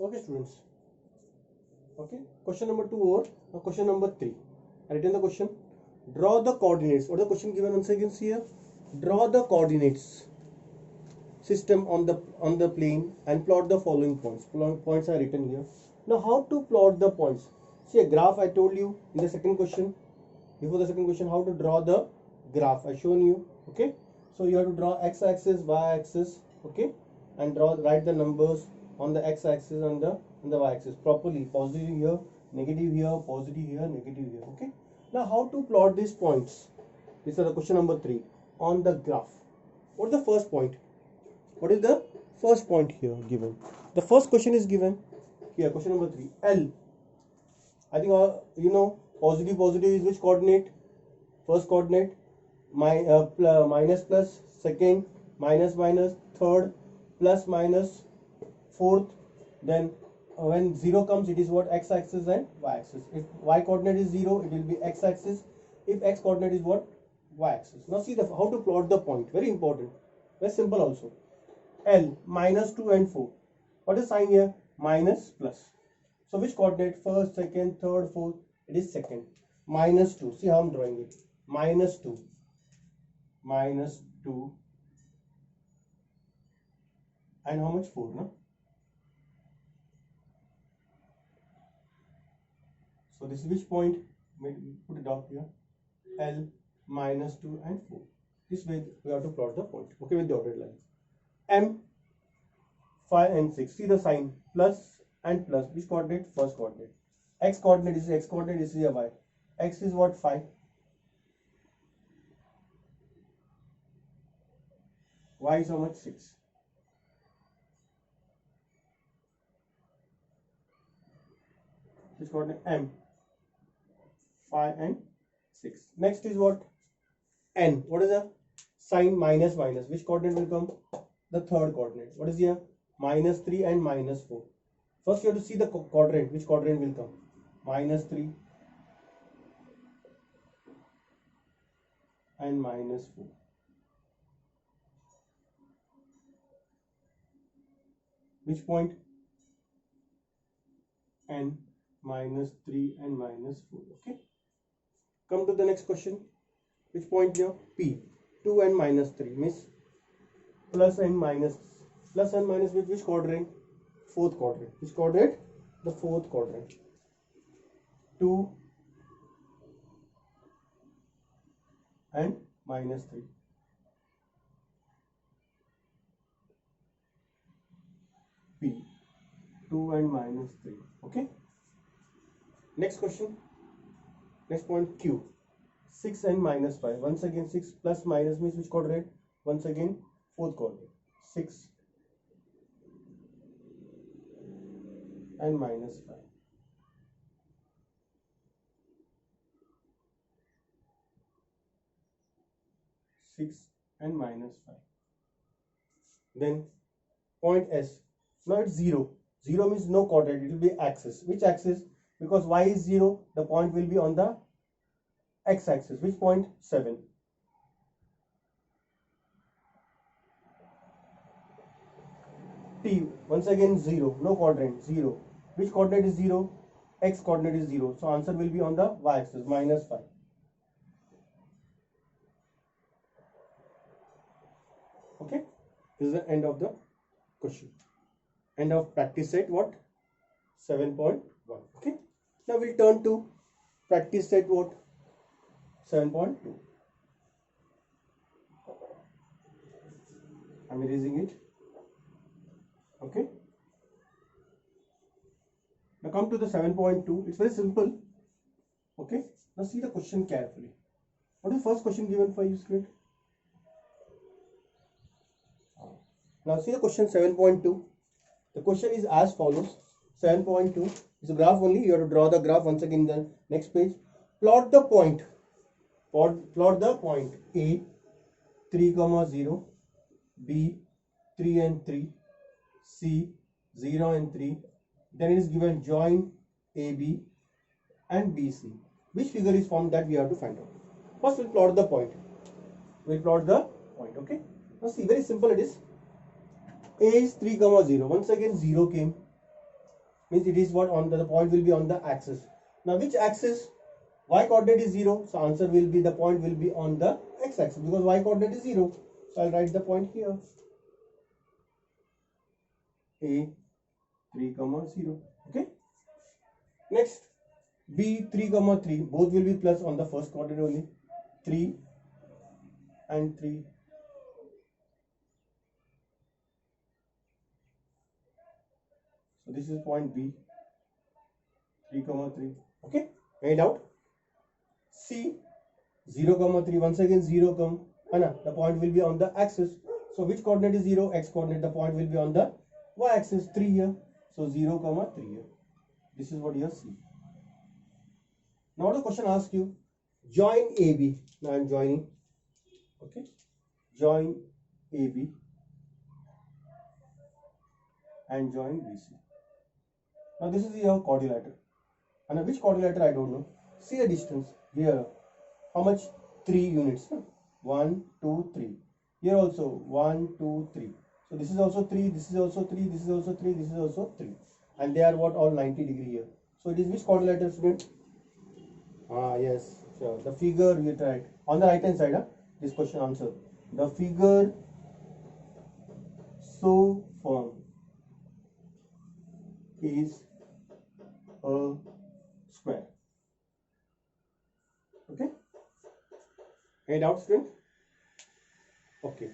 Okay, students. Okay, question number 2 or question number 3. I written the question. Draw the coordinates. What is the question given once again here? Draw the coordinates system on the plane and plot the following points. Points are written here. Now, how to plot the points? See a graph. I told you in the second question. Before the second question, how to draw the graph. I shown you. Okay. So you have to draw x-axis, y-axis. Okay, and write the numbers on the x-axis and the y-axis properly. Positive here, negative here, positive here, negative here. Okay. Now, how to plot these points? This is the question number 3 on the graph. What is the first point? What is the first point here given? The first question is given here. Question number 3. L. I think you know positive is which coordinate? First coordinate. Minus plus, second, minus third, plus minus fourth. Then when 0 comes, it is what? X-axis and y-axis. If y coordinate is 0, it will be x-axis. If x coordinate is what? Y-axis. Now see how to plot the point. Very important. Very simple also. L, minus 2 and 4. What is sign here? Minus plus. So which coordinate? First, second, third, fourth. It is second. Minus 2. See how I am drawing it. Minus 2. Minus 2. And how much? 4, no? So this is which point? Put it down here. L, minus 2 and 4. This way we have to plot the point. Okay, with the dotted line. M, 5 and 6. See the sign. Plus and plus. Which coordinate? First coordinate. X coordinate is x coordinate is here y. X is what? 5. Y is how much? 6. Which coordinate? M, 5 and 6. Next is what? N. What is the sign? Minus. Which coordinate will come? The third coordinate. What is here? Minus 3 and minus 4. First you have to see the quadrant. Which quadrant will come? Minus 3 and minus 4. Which point? N, minus 3 and minus 4. Okay. Come to the next question. Which point here? P. 2 and minus 3 means plus and minus. Plus and minus with which quadrant? Fourth quadrant. Which quadrant? The fourth quadrant. 2 and minus 3. P. 2 and minus 3. Okay. Next question. Next point Q. 6 and minus 5. Once again 6 plus minus means which quadrant? Once again fourth quadrant. 6 and minus 5. And minus 5. Then point S. Now it's 0. 0 means no quadrant. It will be axis. Which axis? Because y is 0, the point will be on the x-axis. Which point? 7. T. Once again 0. No quadrant. 0. Which coordinate is 0? X coordinate is 0. So answer will be on the y-axis. Minus 5. Okay. This is the end of the question. End of practice set what? 7.1. Okay. Now we'll turn to practice set what? 7.2. I'm erasing it. Okay. Now come to the 7.2. It's very simple. Okay. Now see the question carefully. What is the first question given for you, student? Now see the question 7.2. The question is as follows. 7.2 is a graph only. You have to draw the graph once again in the next page. Plot the point. Plot the point A 3, 0, B 3 and 3, C 0 and 3. Then it is given join AB and BC. Which figure is formed? That we have to find out. First we'll plot the point. Okay. Now see, very simple it is. A is 3, 0. Once again 0 came. means it is what on the point will be on the axis. Now which axis? Y coordinate is 0, so answer will be, the point will be on the x axis because y coordinate is 0. So I'll write the point here, A 3, 0. Okay. Next, B 3, 3, both will be plus on the first coordinate only, 3 and 3. So this is point B, 3, 3. Okay. Any doubt? C 0, 3. Once again 0 come. The point will be on the axis. So which coordinate is 0? X coordinate. The point will be on the y axis, 3 here. So 0, 3 here. This is what you see. Now the question asks you, join AB. Now I am joining. Okay. Join AB and join BC. Now this is your quadrilateral. And which quadrilateral I don't know. See the distance here. How much? 3 units. 1, 2, 3. Here also 1, 2, 3. So this is also 3. This is also 3. This is also 3. This is also 3. And they are what? All 90 degree here. So it is which quadrilateral, student? Yes. Sure. The figure we tried on the right hand side. This question answer. The figure so formed is a square. Okay. Any doubts, student? Okay.